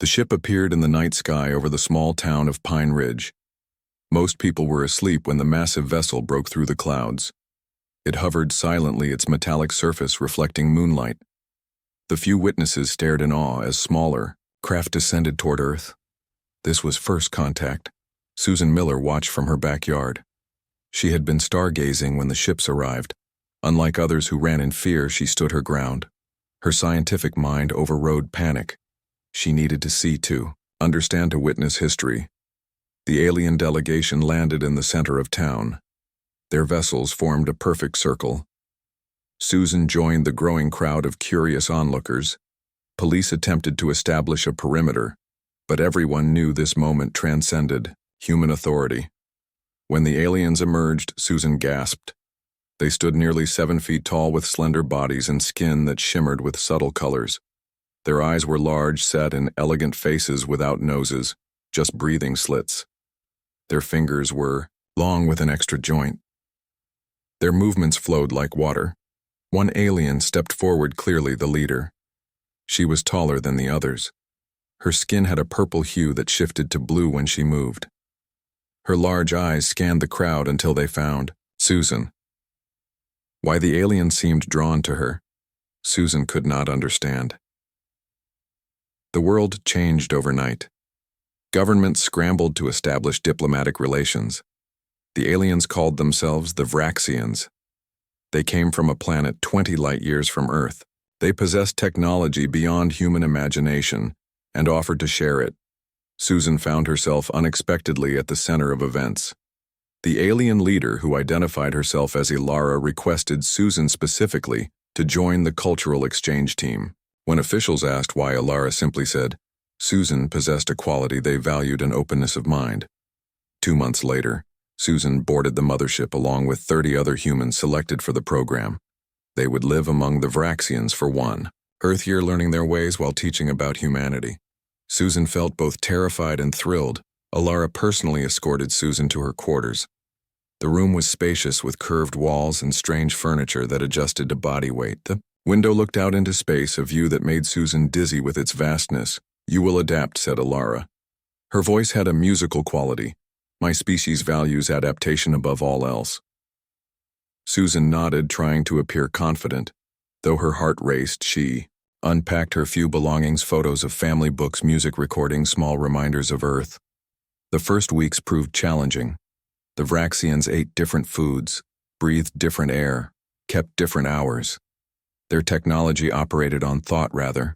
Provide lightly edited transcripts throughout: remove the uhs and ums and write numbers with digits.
The ship appeared in the night sky over the small town of Pine Ridge. Most people were asleep when the massive vessel broke through the clouds. It hovered silently, its metallic surface reflecting moonlight. The few witnesses stared in awe as smaller craft descended toward Earth. This was first contact. Susan Miller watched from her backyard. She had been stargazing when the ships arrived. Unlike others who ran in fear, she stood her ground. Her scientific mind overrode panic. She needed to see to understand, to witness history. The alien delegation landed in the center of town. Their vessels formed a perfect circle. Susan joined the growing crowd of curious onlookers. Police attempted to establish a perimeter, but everyone knew this moment transcended human authority. When the aliens emerged, Susan gasped. They stood nearly 7 feet tall with slender bodies and skin that shimmered with subtle colors. Their eyes were large, set in elegant faces without noses, just breathing slits. Their fingers were long with an extra joint. Their movements flowed like water. One alien stepped forward, clearly the leader. She was taller than the others. Her skin had a purple hue that shifted to blue when she moved. Her large eyes scanned the crowd until they found Susan. Why the alien seemed drawn to her, Susan could not understand. The world changed overnight. Governments scrambled to establish diplomatic relations. The aliens called themselves the Vraxians. They came from a planet 20 light-years from Earth. They possessed technology beyond human imagination and offered to share it. Susan found herself unexpectedly at the center of events. The alien leader, who identified herself as Ilara, requested Susan specifically to join the cultural exchange team. When officials asked why, Ilara simply said, Susan possessed a quality they valued: an openness of mind. 2 months later, Susan boarded the mothership along with 30 other humans selected for the program. They would live among the Vraxians for 1 Earth year, learning their ways while teaching about humanity. Susan felt both terrified and thrilled. Ilara personally escorted Susan to her quarters. The room was spacious with curved walls and strange furniture that adjusted to body weight. The window looked out into space, a view that made Susan dizzy with its vastness. "You will adapt," said Ilara. Her voice had a musical quality. "My species values adaptation above all else." Susan nodded, trying to appear confident. Though her heart raced, she unpacked her few belongings: photos of family, books, music recordings, small reminders of Earth. The first weeks proved challenging. The Vraxians ate different foods, breathed different air, kept different hours. Their technology operated on thought rather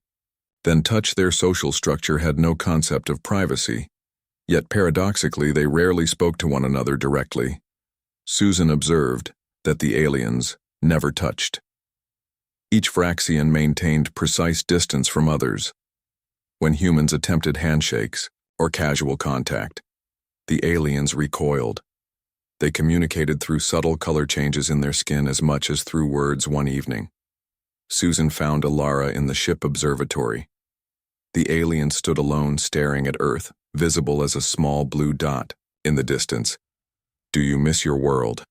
than touch. Their social structure had no concept of privacy. Yet paradoxically, they rarely spoke to one another directly. Susan observed that the aliens never touched. Each Vraxian maintained precise distance from others. When humans attempted handshakes or casual contact, the aliens recoiled. They communicated through subtle color changes in their skin as much as through words. One evening, Susan found Ilara in the ship observatory. The alien stood alone, staring at Earth, visible as a small blue dot in the distance. "Do you miss your world?"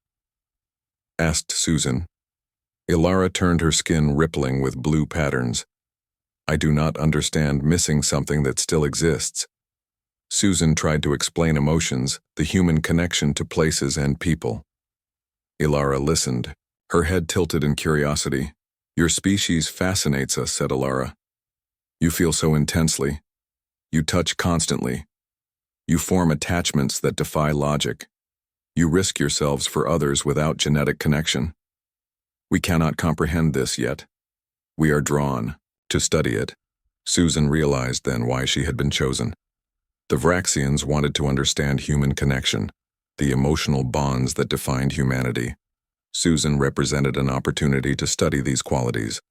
asked Susan. Ilara turned, her skin rippling with blue patterns. "I do not understand missing something that still exists." Susan tried to explain emotions, the human connection to places and people. Ilara listened, her head tilted in curiosity. "Your species fascinates us," said Ilara. "You feel so intensely. You touch constantly. You form attachments that defy logic. You risk yourselves for others without genetic connection. We cannot comprehend this yet. We are drawn to study it." Susan realized then why she had been chosen. The Vraxians wanted to understand human connection, the emotional bonds that defined humanity. Susan represented an opportunity to study these qualities,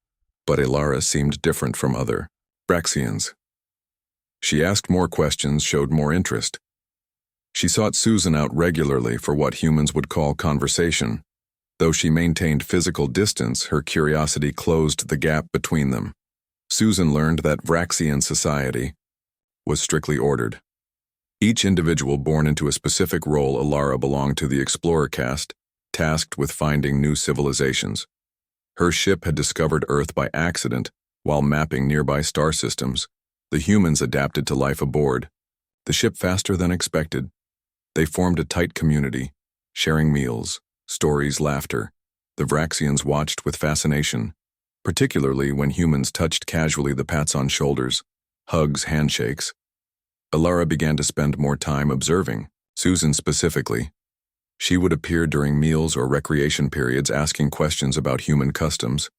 but Ilara seemed different from other Vraxians. She asked more questions, showed more interest. She sought Susan out regularly for what humans would call conversation. Though she maintained physical distance, her curiosity closed the gap between them. Susan learned that Vraxian society was strictly ordered. Each individual born into a specific role. Ilara belonged to the explorer caste, tasked with finding new civilizations. Her ship had discovered Earth by accident while mapping nearby star systems. The humans adapted to life aboard the ship faster than expected. They formed a tight community, sharing meals, stories, laughter. The Vraxians watched with fascination, particularly when humans touched casually the pats on shoulders, hugs, handshakes. Alara began to spend more time observing, Susan specifically. She would appear during meals or recreation periods asking questions about human customs.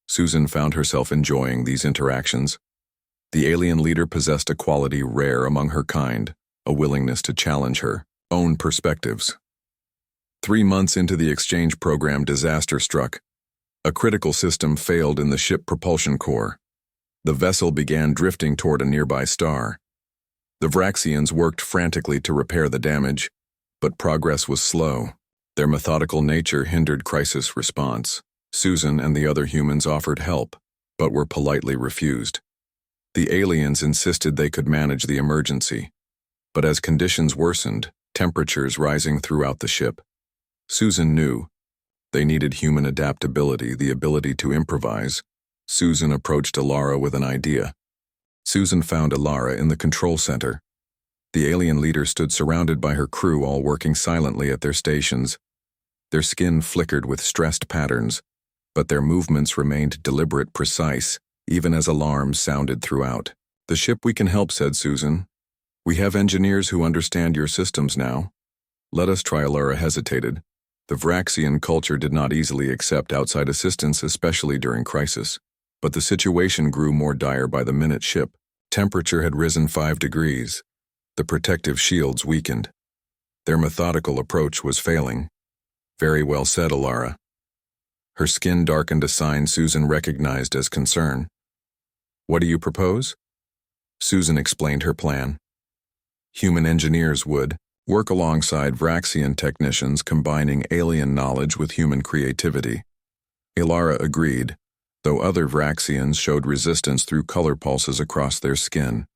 Susan found herself enjoying these interactions. The alien leader possessed a quality rare among her kind, a willingness to challenge her own perspectives. 3 months into the exchange program, disaster struck. A critical system failed in the ship propulsion core. The vessel began drifting toward a nearby star. The Vraxians worked frantically to repair the damage, but progress was slow. Their methodical nature hindered crisis response. Susan and the other humans offered help, but were politely refused. The aliens insisted they could manage the emergency, but as conditions worsened, temperatures rising throughout the ship, Susan knew they needed human adaptability, the ability to improvise. Susan approached Alara with an idea. Susan found Alara in the control center. The alien leader stood surrounded by her crew, all working silently at their stations. Their skin flickered with stressed patterns, but their movements remained deliberate, precise, even as alarms sounded throughout. "The ship we can help," said Susan. "We have engineers who understand your systems now." "Let us try," Alara hesitated. The Vraxian culture did not easily accept outside assistance, especially during crisis. But the situation grew more dire by the minute. Ship temperature had risen 5 degrees. The protective shields weakened. Their methodical approach was failing. "Very well said, Alara." Her skin darkened, a sign Susan recognized as concern. "What do you propose?" Susan explained her plan. Human engineers would work alongside Vraxian technicians, combining alien knowledge with human creativity. Alara agreed, though other Vraxians showed resistance through color pulses across their skin.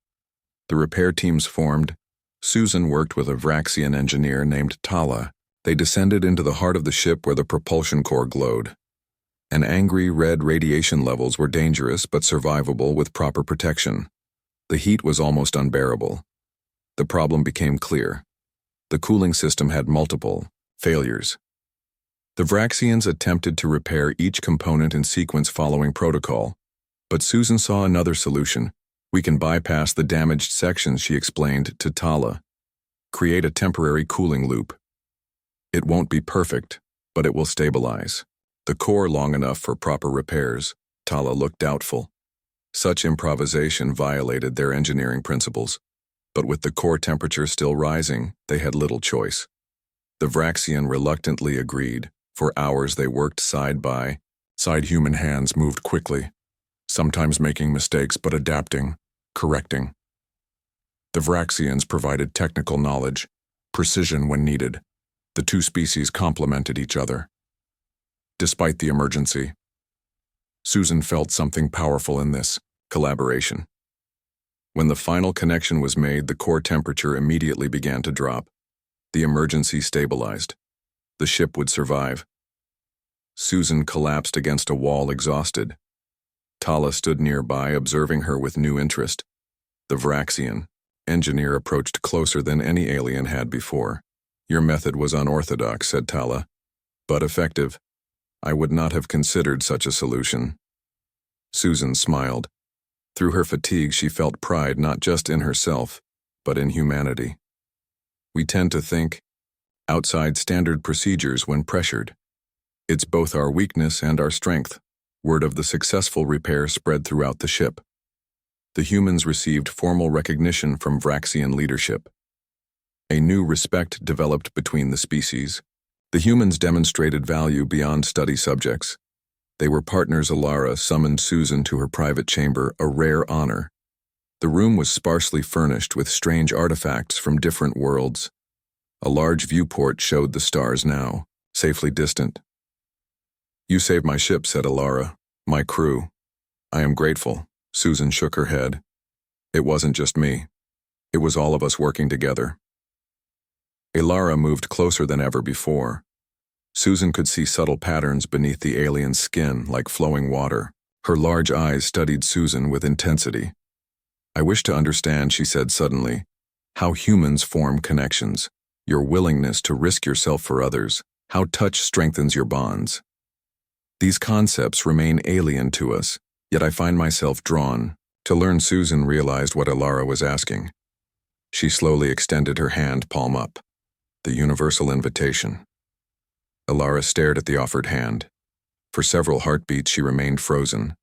The repair teams formed. Susan worked with a Vraxian engineer named Tala. They descended into the heart of the ship where the propulsion core glowed. An angry red radiation levels were dangerous but survivable with proper protection. The heat was almost unbearable. The problem became clear. The cooling system had multiple failures. The Vraxians attempted to repair each component in sequence following protocol, but Susan saw another solution. "We can bypass the damaged sections," she explained to Tala. "Create a temporary cooling loop. It won't be perfect, but it will stabilize the core long enough for proper repairs." Tala looked doubtful. Such improvisation violated their engineering principles, but with the core temperature still rising, they had little choice. The Vraxian reluctantly agreed. For hours they worked side by side. Human hands moved quickly, sometimes making mistakes but adapting, correcting. The Vraxians provided technical knowledge, precision when needed. The two species complemented each other. Despite the emergency, Susan felt something powerful in this collaboration. When the final connection was made, the core temperature immediately began to drop. The emergency stabilized. The ship would survive. Susan collapsed against a wall, exhausted. Tala stood nearby, observing her with new interest. The Vraxian engineer approached closer than any alien had before. "Your method was unorthodox," said Tala, "but effective. I would not have considered such a solution." Susan smiled. Through her fatigue, she felt pride not just in herself, but in humanity. We tend to think outside standard procedures when pressured. It's both our weakness and our strength. Word of the successful repair spread throughout the ship. The humans received formal recognition from Vraxian leadership. A new respect developed between the species. The humans demonstrated value beyond study subjects. They were partners. Alara summoned Susan to her private chamber, a rare honor. The room was sparsely furnished with strange artifacts from different worlds. A large viewport showed the stars now, safely distant. "You saved my ship," said Alara. "My crew. I am grateful." Susan shook her head. "It wasn't just me. It was all of us working together." Alara moved closer than ever before. Susan could see subtle patterns beneath the alien's skin, like flowing water. Her large eyes studied Susan with intensity. I wish to understand, she said suddenly, how humans form connections, your willingness to risk yourself for others, how touch strengthens your bonds. These concepts remain alien to us, yet I find myself drawn. To learn, Susan realized what Alara was asking. She slowly extended her hand, palm up. The universal invitation. Alara stared at the offered hand. For several heartbeats she remained frozen.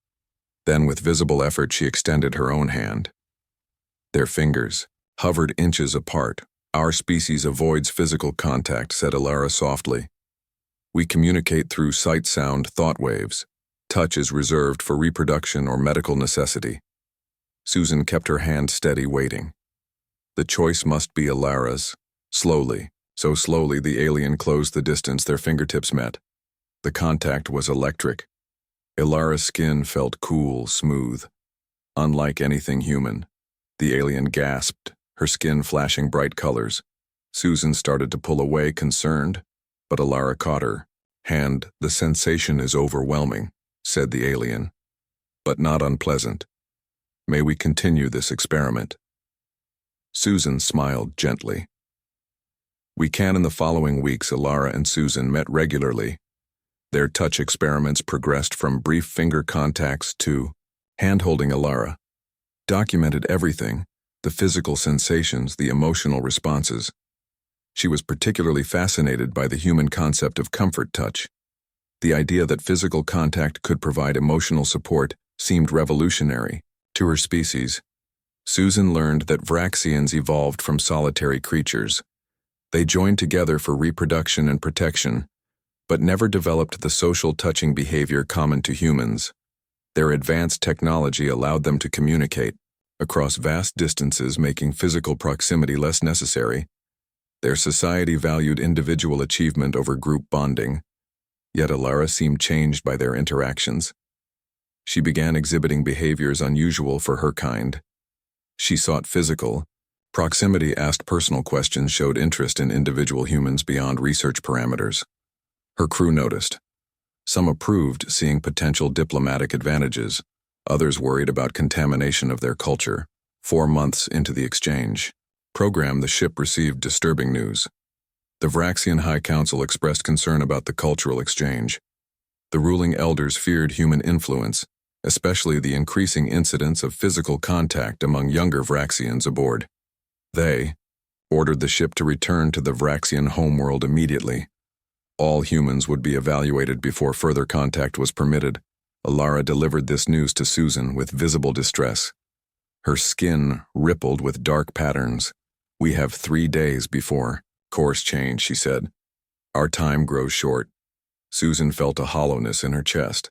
Then, with visible effort, she extended her own hand. Their fingers hovered inches apart. Our species avoids physical contact, said Alara softly. We communicate through sight, sound, thought waves. Touch is reserved for reproduction or medical necessity. Susan kept her hand steady, waiting. The choice must be Alara's. Slowly, so slowly the alien closed the distance their fingertips met. The contact was electric. Alara's skin felt cool, smooth. Unlike anything human. The alien gasped, her skin flashing bright colors. Susan started to pull away, concerned, but Alara caught her. Hand, the sensation is overwhelming, said the alien, but not unpleasant. May we continue this experiment? Susan smiled gently. We can. In the following weeks, Alara and Susan met regularly. Their touch experiments progressed from brief finger contacts to hand-holding. Alara documented everything, the physical sensations, the emotional responses. She was particularly fascinated by the human concept of comfort touch. The idea that physical contact could provide emotional support seemed revolutionary to her species. Susan learned that Vraxians evolved from solitary creatures. They joined together for reproduction and protection, but never developed the social touching behavior common to humans. Their advanced technology allowed them to communicate across vast distances, making physical proximity less necessary. Their society valued individual achievement over group bonding, yet Alara seemed changed by their interactions. She began exhibiting behaviors unusual for her kind. She sought physical proximity, asked personal questions, showed interest in individual humans beyond research parameters. Her crew noticed. Some approved, seeing potential diplomatic advantages. Others worried about contamination of their culture. 4 months into the exchange program, the ship received disturbing news. The Vraxian High Council expressed concern about the cultural exchange. The ruling elders feared human influence, especially the increasing incidence of physical contact among younger Vraxians aboard. They ordered the ship to return to the Vraxian homeworld immediately. All humans would be evaluated before further contact was permitted. Alara delivered this news to Susan with visible distress. Her skin rippled with dark patterns. We have 3 days before course change, she said. Our time grows short. Susan felt a hollowness in her chest.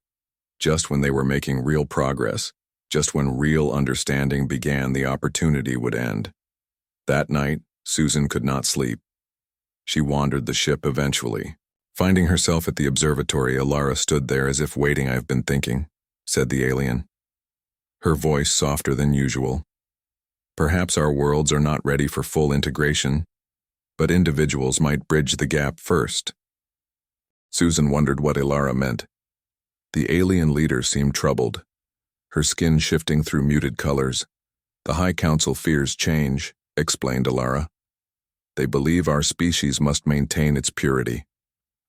Just when they were making real progress, just when real understanding began, the opportunity would end. That night, Susan could not sleep. She wandered the ship eventually. Finding herself at the observatory, Alara stood there as if waiting. I've been thinking, said the alien. Her voice softer than usual. Perhaps our worlds are not ready for full integration, but individuals might bridge the gap first. Susan wondered what Alara meant. The alien leader seemed troubled, her skin shifting through muted colors. The High Council fears change, explained Alara. They believe our species must maintain its purity.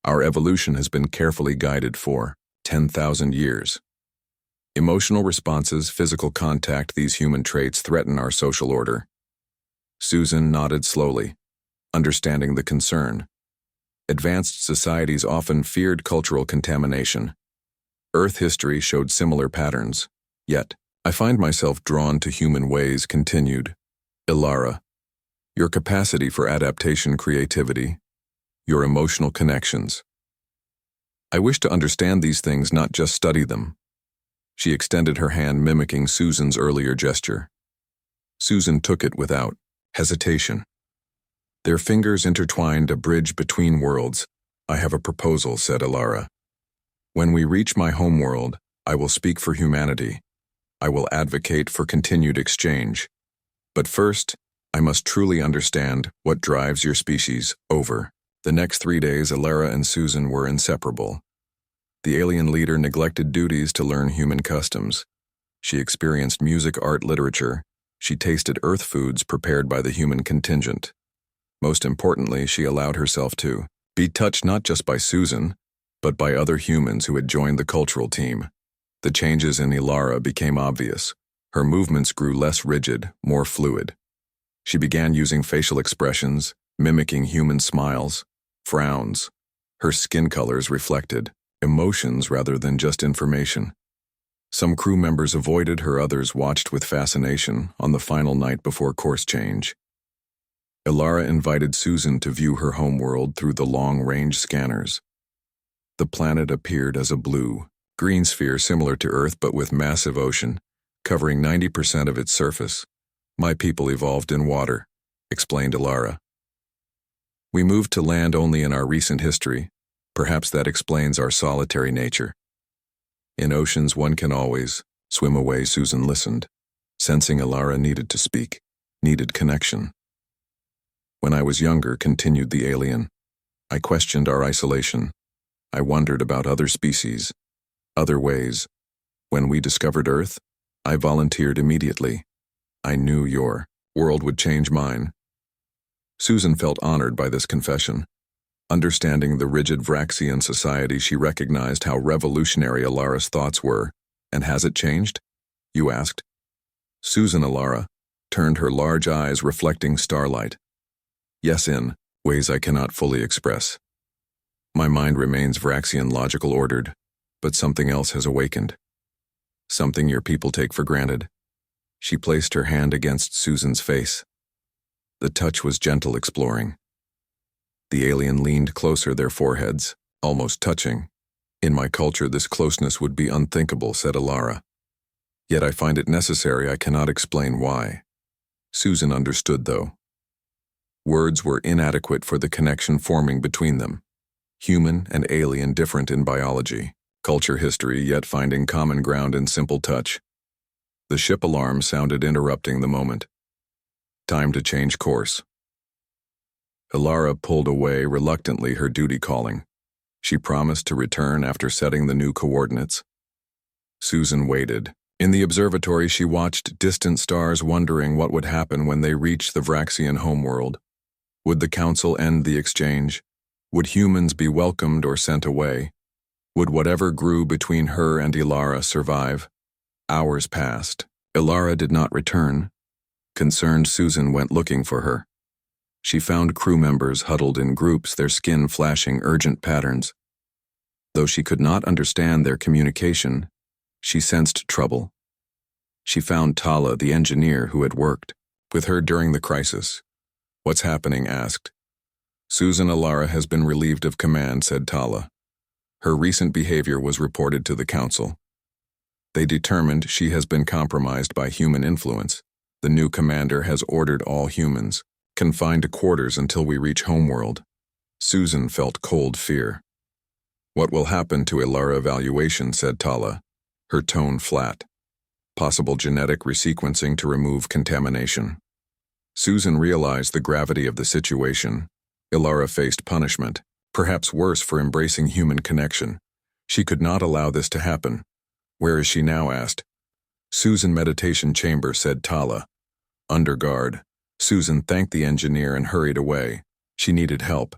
Our evolution has been carefully guided for 10,000 years. Emotional responses, physical contact, these human traits threaten our social order. Susan nodded slowly, understanding the concern. Advanced societies often feared cultural contamination. Earth history showed similar patterns. Yet, I find myself drawn to human ways, continued Alara. Your capacity for adaptation, creativity, your emotional connections. I wish to understand these things, not just study them. She extended her hand, mimicking Susan's earlier gesture. Susan took it without hesitation. Their fingers intertwined, a bridge between worlds. I have a proposal, said Alara. When we reach my homeworld, I will speak for humanity. I will advocate for continued exchange. But first, I must truly understand what drives your species. Over the next 3 days, Alara and Susan were inseparable. The alien leader neglected duties to learn human customs. She experienced music, art, literature, She tasted Earth foods prepared by the human contingent. Most importantly, she allowed herself to be touched not just by Susan, but by other humans who had joined the cultural team. The changes in Ilara became obvious. Her movements grew less rigid, more fluid. She began using facial expressions, mimicking human smiles, frowns. Her skin colors reflected emotions rather than just information. Some crew members avoided her, others watched with fascination on the final night before course change. Ilara invited Susan to view her homeworld through the long-range scanners. The planet appeared as a blue-green sphere similar to Earth but with massive ocean, covering 90% of its surface. My people evolved in water, explained Ilara. We moved to land only in our recent history. Perhaps that explains our solitary nature. In oceans one can always swim away. Susan listened, sensing Ilara needed to speak, needed connection. When I was younger, continued the alien, I questioned our isolation. I wondered about other species, other ways. When we discovered Earth, I volunteered immediately. I knew your world would change mine. Susan felt honored by this confession. Understanding the rigid Vraxian society, she recognized how revolutionary Ilara's thoughts were. And has it changed? You asked. Susan Ilara turned her large eyes reflecting starlight. Yes, in ways I cannot fully express. My mind remains Vraxian logical ordered, but something else has awakened. Something your people take for granted. She placed her hand against Susan's face. The touch was gentle, exploring. The alien leaned closer, their foreheads almost touching. In my culture, this closeness would be unthinkable, said Ilara. Yet I find it necessary. I cannot explain why. Susan understood, though. Words were inadequate for the connection forming between them. Human and alien, different in biology, culture, history, yet finding common ground in simple touch. The ship alarm sounded, interrupting the moment. Time to change course. Ilara pulled away reluctantly, her duty calling. She promised to return after setting the new coordinates. Susan waited. In the observatory, she watched distant stars, wondering what would happen when they reached the Vraxian homeworld. Would the council end the exchange? Would humans be welcomed or sent away? Would whatever grew between her and Ilara survive? Hours passed. Ilara did not return. Concerned, Susan went looking for her. She found crew members huddled in groups, their skin flashing urgent patterns. Though she could not understand their communication, she sensed trouble. She found Tala, the engineer who had worked with her during the crisis. What's happening? Asked. Susan Ilara has been relieved of command, said Tala. Her recent behavior was reported to the council. They determined she has been compromised by human influence. The new commander has ordered all humans confined to quarters until we reach homeworld. Susan felt cold fear. What will happen to Ilara evaluation? Said Tala, her tone flat. Possible genetic resequencing to remove contamination. Susan realized the gravity of the situation. Ilara faced punishment, perhaps worse, for embracing human connection. She could not allow this to happen. Where is she now? Asked. Susan, meditation chamber, said Tala. Under guard. Susan thanked the engineer and hurried away. She needed help.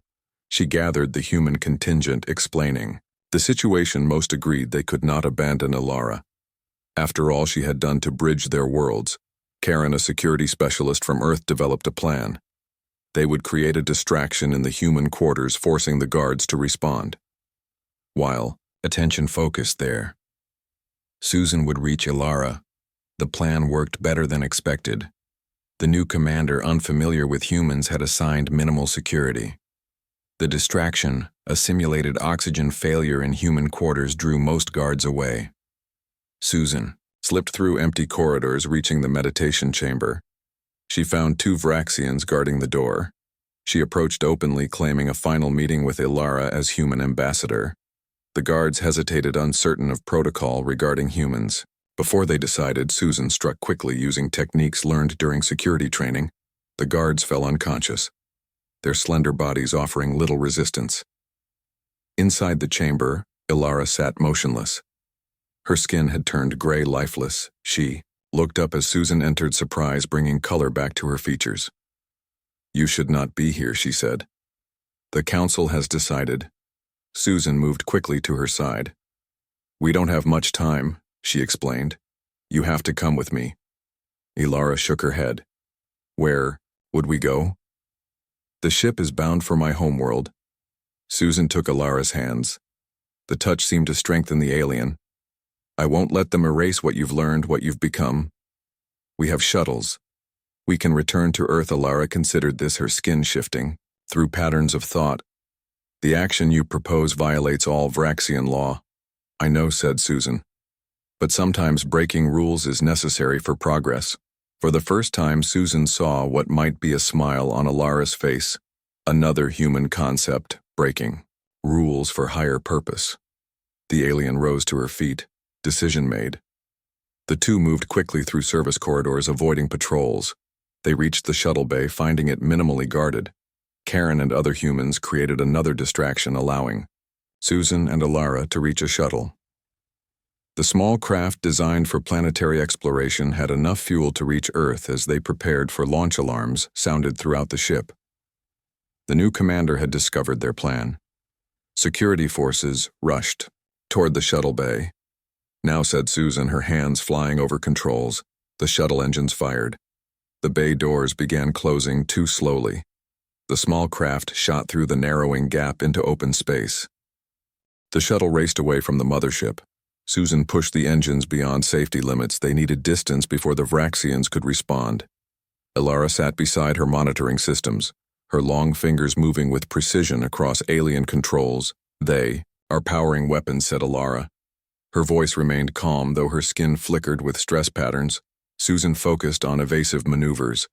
She gathered the human contingent, explaining the situation. Most agreed they could not abandon Ilara. After all she had done to bridge their worlds, Karen, a security specialist from Earth, developed a plan. They would create a distraction in the human quarters, forcing the guards to respond. While attention focused there, Susan would reach Ilara. The plan worked better than expected. The new commander, unfamiliar with humans, had assigned minimal security. The distraction, a simulated oxygen failure in human quarters, drew most guards away. Susan slipped through empty corridors, reaching the meditation chamber. She found 2 Vraxians guarding the door. She approached openly, claiming a final meeting with Ilara as human ambassador. The guards hesitated, uncertain of protocol regarding humans. Before they decided, Susan struck quickly using techniques learned during security training. The guards fell unconscious, their slender bodies offering little resistance. Inside the chamber, Ilara sat motionless. Her skin had turned gray, lifeless. She looked up as Susan entered, surprise bringing color back to her features. "You should not be here," she said. "The council has decided." Susan moved quickly to her side. "We don't have much time," she explained. "You have to come with me." Ilara shook her head. "Where would we go?" "The ship is bound for my homeworld." Susan took Ilara's hands. The touch seemed to strengthen the alien. "I won't let them erase what you've learned, what you've become. We have shuttles. We can return to Earth." Ilara considered this, her skin shifting. "Through patterns of thought. The action you propose violates all Vraxian law." "I know," said Susan. "But sometimes breaking rules is necessary for progress." For the first time, Susan saw what might be a smile on Ilara's face. Another human concept, breaking rules for higher purpose. The alien rose to her feet. Decision made. The two moved quickly through service corridors, avoiding patrols. They reached the shuttle bay, finding it minimally guarded. Karen and other humans created another distraction, allowing Susan and Ilara to reach a shuttle. The small craft designed for planetary exploration had enough fuel to reach Earth as they prepared for launch. Alarms sounded throughout the ship. The new commander had discovered their plan. Security forces rushed toward the shuttle bay. "Now," said Susan, her hands flying over controls. The shuttle engines fired. The bay doors began closing too slowly. The small craft shot through the narrowing gap into open space. The shuttle raced away from the mothership. Susan pushed the engines beyond safety limits. They needed distance before the Vraxians could respond. Ilara sat beside her, monitoring systems, her long fingers moving with precision across alien controls. "They are powering weapons," said Ilara. Her voice remained calm, though her skin flickered with stress patterns. Susan focused on evasive maneuvers.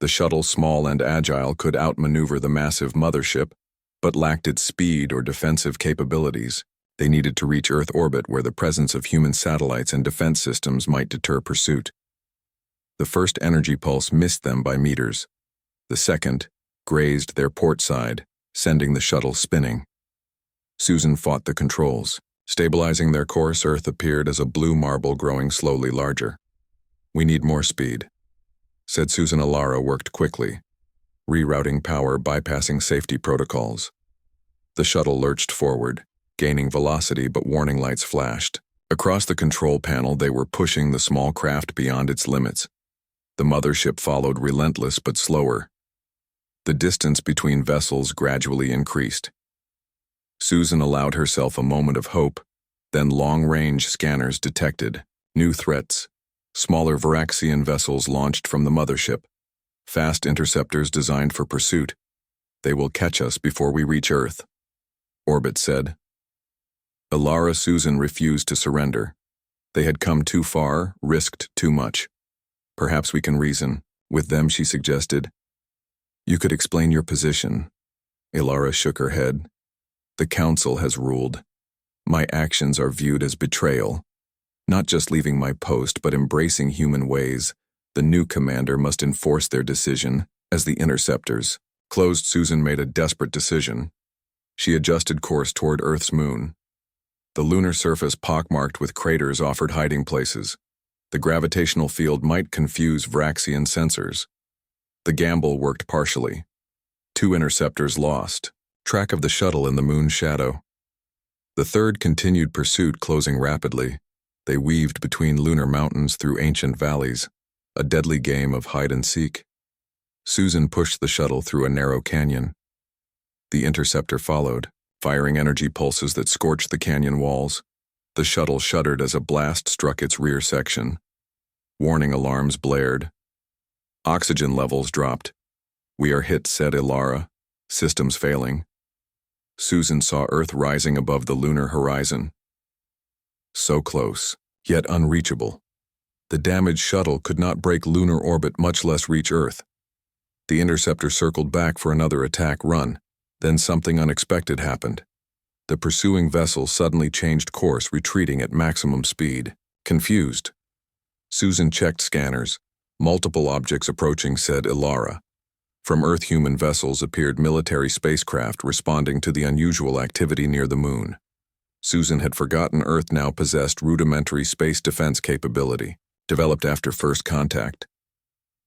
The shuttle, small and agile, could outmaneuver the massive mothership, but lacked its speed or defensive capabilities. They needed to reach Earth orbit, where the presence of human satellites and defense systems might deter pursuit. The first energy pulse missed them by meters. The second grazed their port side, sending the shuttle spinning. Susan fought the controls. Stabilizing their course, Earth appeared as a blue marble growing slowly larger. "We need more speed," said Susan. Ilara worked quickly, rerouting power, bypassing safety protocols. The shuttle lurched forward, gaining velocity, but warning lights flashed. Across the control panel, they were pushing the small craft beyond its limits. The mothership followed, relentless but slower. The distance between vessels gradually increased. Susan allowed herself a moment of hope. Then long-range scanners detected new threats. Smaller Vraxian vessels launched from the mothership. Fast interceptors designed for pursuit. "They will catch us before we reach Earth," Orbit said. Ilara. Susan refused to surrender. They had come too far, risked too much. "Perhaps we can reason with them," she suggested. "You could explain your position." Ilara shook her head. "The council has ruled. My actions are viewed as betrayal. Not just leaving my post, but embracing human ways. The new commander must enforce their decision, as the interceptors closed." Susan made a desperate decision. She adjusted course toward Earth's moon. The lunar surface, pockmarked with craters, offered hiding places. The gravitational field might confuse Vraxian sensors. The gamble worked partially. 2 interceptors lost track of the shuttle in the moon's shadow. The third continued pursuit, closing rapidly. They weaved between lunar mountains through ancient valleys, a deadly game of hide and seek. Susan pushed the shuttle through a narrow canyon. The interceptor followed, firing energy pulses that scorched the canyon walls. The shuttle shuddered as a blast struck its rear section. Warning alarms blared. Oxygen levels dropped. "We are hit," said Ilara. "Systems failing." Susan saw Earth rising above the lunar horizon. So close, yet unreachable. The damaged shuttle could not break lunar orbit, much less reach Earth. The interceptor circled back for another attack run. Then something unexpected happened. The pursuing vessel suddenly changed course, retreating at maximum speed. Confused, Susan checked scanners. "Multiple objects approaching," said Ilara. From Earth, human vessels appeared, military spacecraft responding to the unusual activity near the moon. Susan had forgotten Earth now possessed rudimentary space defense capability. developed after first contact.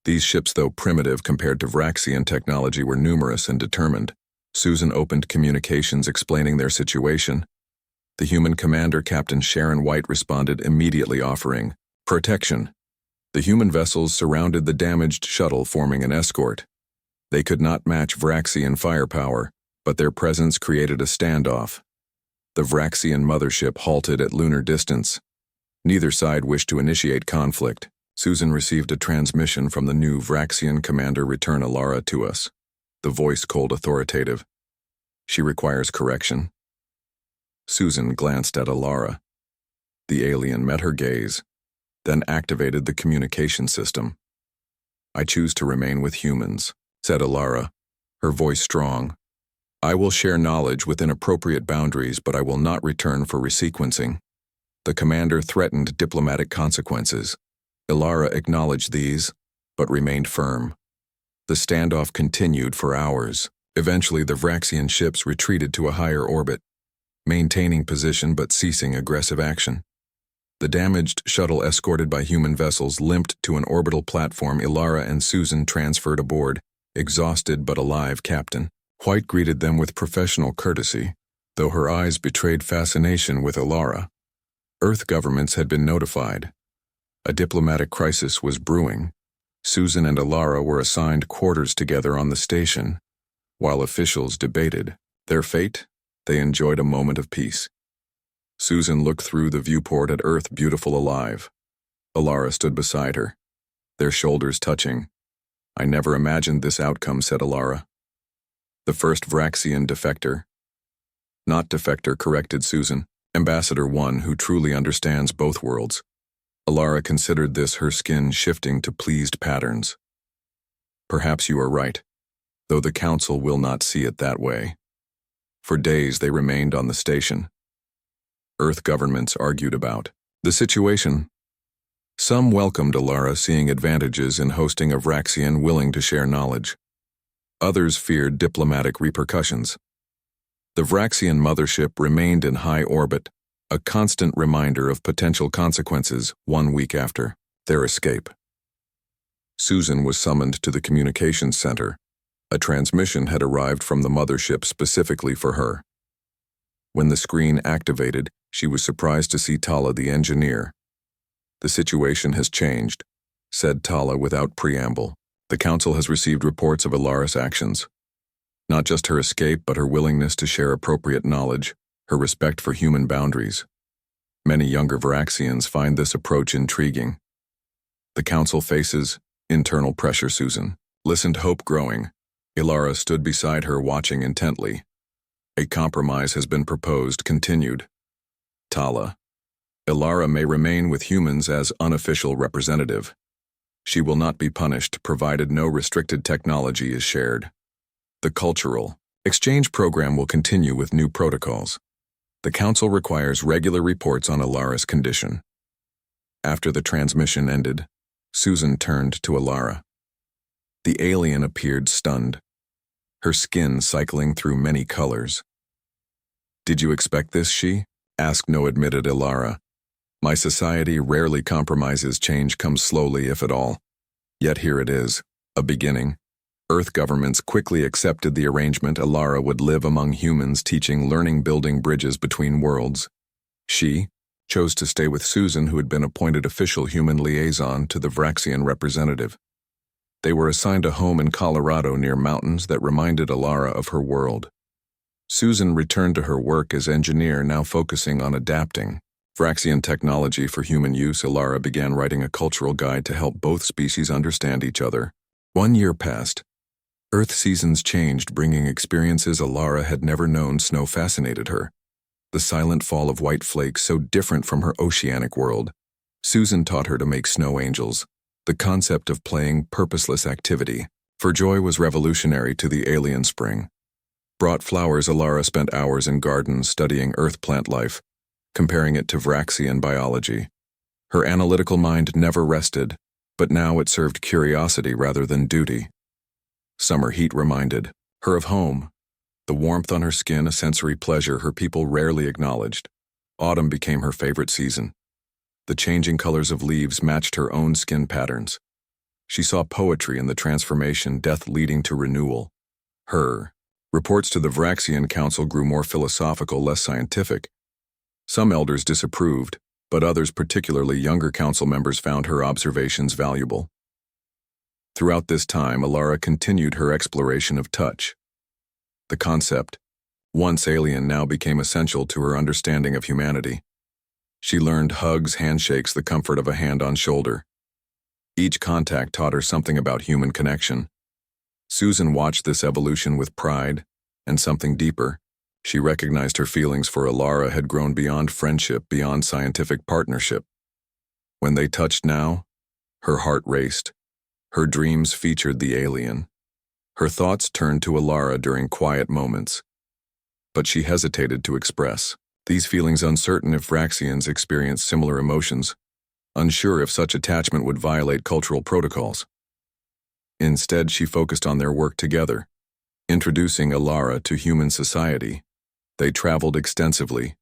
These ships, though primitive compared to Vraxian technology, were numerous and determined. Susan opened communications explaining their situation. The human commander, Captain Sharon White, responded immediately, offering protection. The human vessels surrounded the damaged shuttle, forming an escort. They could not match Vraxian firepower, but their presence created a standoff. The Vraxian mothership halted at lunar distance. Neither side wished to initiate conflict. Susan received a transmission from the new Vraxian commander: "Return Alara to us." The voice cold, authoritative. "She requires correction." Susan glanced at Alara. The alien met her gaze, then activated the communication system. "I choose to remain with humans," said Alara, her voice strong. "I will share knowledge within appropriate boundaries, but I will not return for resequencing." The commander threatened diplomatic consequences. Alara acknowledged these, but remained firm. The standoff continued for hours. Eventually, the Vraxian ships retreated to a higher orbit, maintaining position but ceasing aggressive action. The damaged shuttle, escorted by human vessels, limped to an orbital platform. Alara and Susan transferred aboard, exhausted but alive. Captain White greeted them with professional courtesy, though her eyes betrayed fascination with Alara. Earth governments had been notified. A diplomatic crisis was brewing. Susan and Alara were assigned quarters together on the station. While officials debated their fate, they enjoyed a moment of peace. Susan looked through the viewport at Earth, beautiful, alive. Alara stood beside her, their shoulders touching. "I never imagined this outcome," said Alara. "The first Vraxian defector." "Not defector," corrected Susan. "Ambassador, one who truly understands both worlds." Alara considered this, her skin shifting to pleased patterns. "Perhaps you are right, though the Council will not see it that way." For days they remained on the station. Earth governments argued about the situation. Some welcomed Alara, seeing advantages in hosting a Vraxian willing to share knowledge. Others feared diplomatic repercussions. The Vraxian mothership remained in high orbit, a constant reminder of potential consequences. 1 week after their escape, Susan was summoned to the communications center. A transmission had arrived from the mothership specifically for her. When the screen activated, she was surprised to see Tala, the engineer. "The situation has changed," said Tala without preamble. "The Council has received reports of Alara's actions. Not just her escape, but her willingness to share appropriate knowledge, her respect for human boundaries. Many younger Vraxians find this approach intriguing." "The Council faces internal pressure," Susan listened, hope growing. Alara stood beside her, watching intently. "A compromise has been proposed," continued Tala. "Alara may remain with humans as unofficial representative. She will not be punished, provided no restricted technology is shared. The cultural exchange program will continue with new protocols. The Council requires regular reports on Alara's condition." After the transmission ended, Susan turned to Alara. The alien appeared stunned, her skin cycling through many colors. "Did you expect this?" she asked. "No," admitted Alara. "My society rarely compromises. Change comes slowly, if at all. Yet here it is, a beginning." Earth governments quickly accepted the arrangement. Alara would live among humans, teaching, learning, building bridges between worlds. She chose to stay with Susan, who had been appointed official human liaison to the Vraxian representative. They were assigned a home in Colorado near mountains that reminded Alara of her world. Susan returned to her work as engineer, now focusing on adapting Vraxian technology for human use. Alara began writing a cultural guide to help both species understand each other. 1 year passed. Earth seasons changed, bringing experiences Alara had never known. Snow fascinated her, the silent fall of white flakes so different from her oceanic world. Susan taught her to make snow angels, the concept of playing purposeless activity. For joy was revolutionary to the alien spring. Brought flowers. Alara spent hours in gardens studying earth plant life, comparing it to Vraxian biology. Her analytical mind never rested, but now it served curiosity rather than duty. Summer heat reminded her of home, the warmth on her skin a sensory pleasure her people rarely acknowledged. Autumn became her favorite season. The changing colors of leaves matched her own skin patterns. She saw poetry in the transformation, death leading to renewal. Reports to the Vraxian Council grew more philosophical, less scientific. Some elders disapproved, but others, particularly younger council members, found her observations valuable. Throughout this time, Alara continued her exploration of touch. The concept, once alien, now became essential to her understanding of humanity. She learned hugs, handshakes, the comfort of a hand on shoulder. Each contact taught her something about human connection. Susan watched this evolution with pride and something deeper. She recognized her feelings for Alara had grown beyond friendship, beyond scientific partnership. When they touched now, her heart raced. Her dreams featured the alien. Her thoughts turned to Alara during quiet moments. But she hesitated to express these feelings, uncertain if Vraxians experienced similar emotions, unsure if such attachment would violate cultural protocols. Instead, she focused on their work together, introducing Alara to human society. They traveled extensively.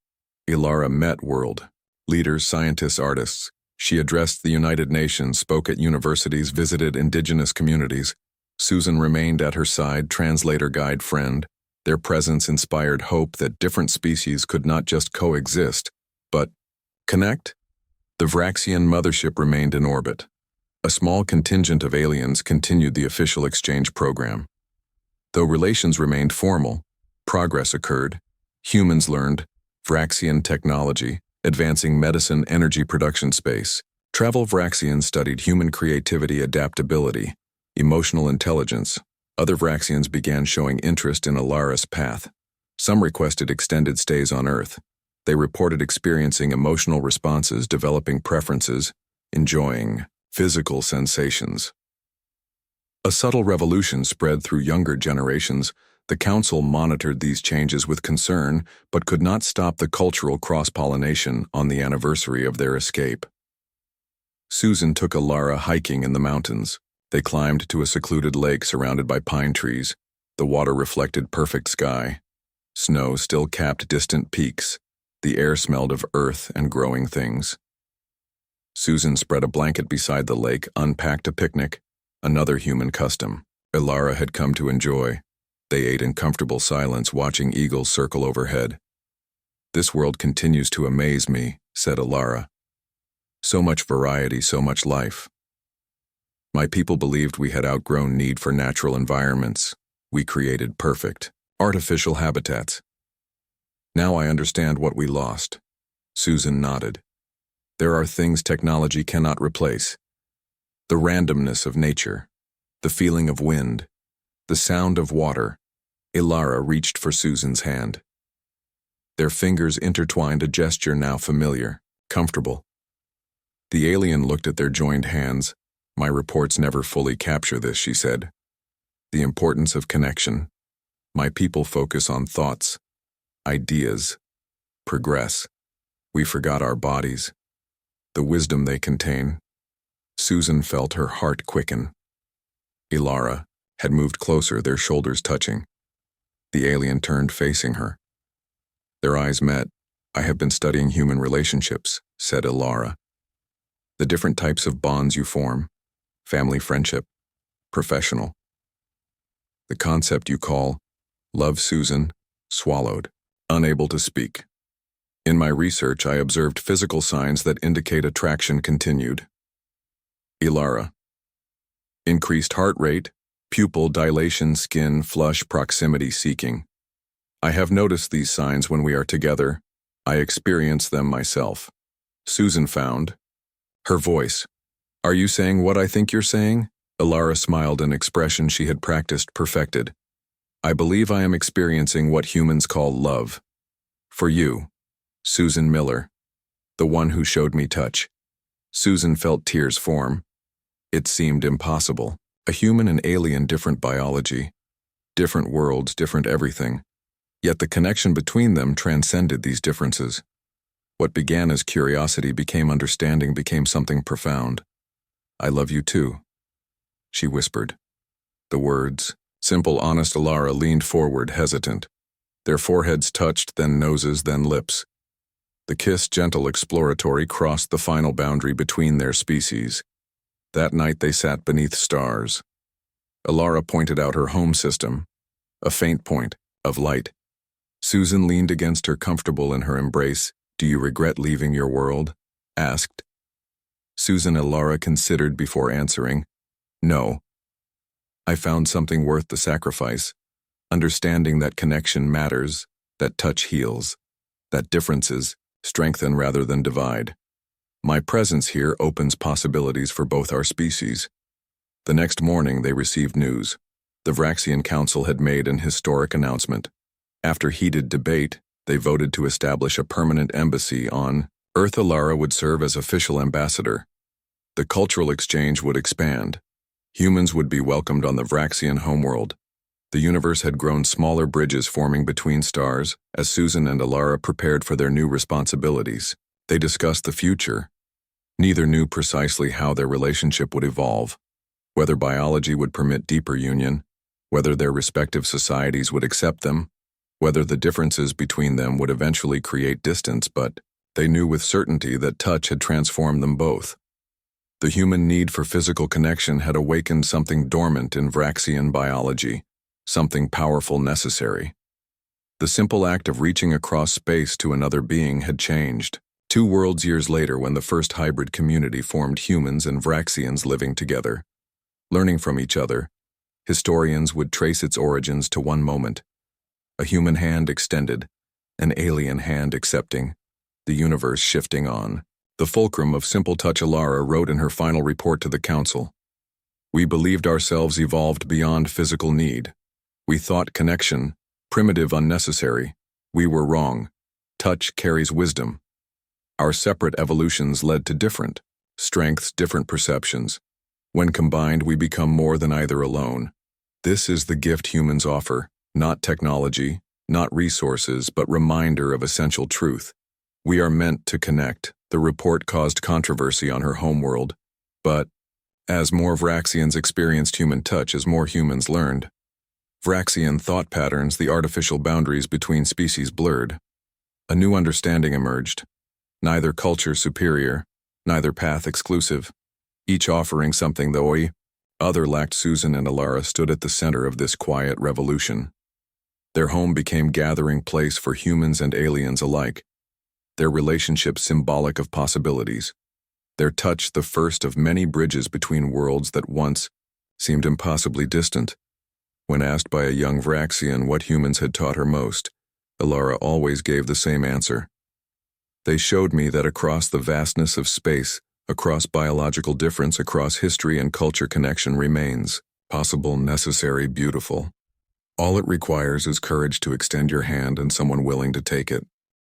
Alara met world leaders, scientists, artists. She addressed the United Nations, spoke at universities, visited indigenous communities. Susan remained at her side, translator, guide, friend. Their presence inspired hope that different species could not just coexist, but connect. The Vraxian mothership remained in orbit. A small contingent of aliens continued the official exchange program. Though relations remained formal, progress occurred. Humans learned Vraxian technology, advancing medicine, energy production, space. Travel. Vraxians studied human creativity, adaptability, emotional intelligence. Other Vraxians began showing interest in Alara's path. Some requested extended stays on Earth. They reported experiencing emotional responses, developing preferences, enjoying physical sensations. A subtle revolution spread through younger generations. The Council monitored these changes with concern, but could not stop the cultural cross-pollination on the anniversary of their escape. Susan took Alara hiking in the mountains. They climbed to a secluded lake surrounded by pine trees. The water reflected perfect sky. Snow still capped distant peaks. The air smelled of earth and growing things. Susan spread a blanket beside the lake, unpacked a picnic, another human custom Alara had come to enjoy. They ate in comfortable silence, watching eagles circle overhead. "This world continues to amaze me," said Alara. "So much variety, so much life. My people believed we had outgrown need for natural environments. We created perfect, artificial habitats. Now I understand what we lost." Susan nodded. "There are things technology cannot replace. The randomness of nature, the feeling of wind, the sound of water." Alara reached for Susan's hand. Their fingers intertwined, a gesture now familiar, comfortable. The alien looked at their joined hands. "My reports never fully capture this," she said. "The importance of connection. My people focus on thoughts, ideas, progress. We forgot our bodies, the wisdom they contain." Susan felt her heart quicken. Alara had moved closer, their shoulders touching. The alien turned, facing her. Their eyes met. "I have been studying human relationships," said Alara. "The different types of bonds you form. Family, friendship, professional. The concept you call love." Susan swallowed, unable to speak. "In my research, I observed physical signs that indicate attraction continued." Alara. "Increased heart rate, pupil dilation, skin flush, proximity seeking. I have noticed these signs when we are together. I experience them myself." Susan found her voice. "Are you saying what I think you're saying?" Alara smiled, an expression she had practiced, perfected. "I believe I am experiencing what humans call love. For you, Susan Miller, the one who showed me touch." Susan felt tears form. It seemed impossible. A human and alien, different biology, different worlds, different everything. Yet the connection between them transcended these differences. What began as curiosity became understanding, became something profound. "I love you too," she whispered. The words, simple, honest. Alara leaned forward, hesitant. Their foreheads touched, then noses, then lips. The kiss, gentle exploratory, crossed the final boundary between their species. That night they sat beneath stars. Alara pointed out her home system, a faint point of light. Susan leaned against her, comfortable in her embrace. "Do you regret leaving your world?" asked. Susan Alara considered before answering. "No. I found something worth the sacrifice, understanding that connection matters, that touch heals, that differences strengthen rather than divide. My presence here opens possibilities for both our species." The next morning they received news. The Vraxian Council had made an historic announcement. After heated debate, they voted to establish a permanent embassy on Earth. Alara would serve as official ambassador. The cultural exchange would expand. Humans would be welcomed on the Vraxian homeworld. The universe had grown, smaller bridges forming between stars as Susan and Alara prepared for their new responsibilities. They discussed the future. Neither knew precisely how their relationship would evolve, whether biology would permit deeper union, whether their respective societies would accept them, whether the differences between them would eventually create distance, but they knew with certainty that touch had transformed them both. The human need for physical connection had awakened something dormant in Vraxian biology, something powerful, necessary. The simple act of reaching across space to another being had changed. 2 worlds years later, when the first hybrid community formed, humans and Vraxians living together, learning from each other, historians would trace its origins to one moment. A human hand extended, an alien hand accepting, the universe shifting on. The fulcrum of simple touch. Alara wrote in her final report to the council. "We believed ourselves evolved beyond physical need. We thought connection, primitive, unnecessary. We were wrong. Touch carries wisdom. Our separate evolutions led to different strengths, different perceptions. When combined, we become more than either alone. This is the gift humans offer, not technology, not resources, but reminder of essential truth. We are meant to connect." The report caused controversy on her homeworld, but as more Vraxians experienced human touch, as more humans learned Vraxian thought patterns, the artificial boundaries between species blurred. A new understanding emerged. Neither culture superior, neither path exclusive, each offering something the other lacked. Susan and Alara stood at the center of this quiet revolution. Their home became gathering place for humans and aliens alike. Their relationship symbolic of possibilities. Their touch the first of many bridges between worlds that once seemed impossibly distant. When asked by a young Vraxian what humans had taught her most, Alara always gave the same answer. "They showed me that across the vastness of space, across biological difference, across history and culture, connection remains possible, necessary, beautiful. All it requires is courage to extend your hand and someone willing to take it."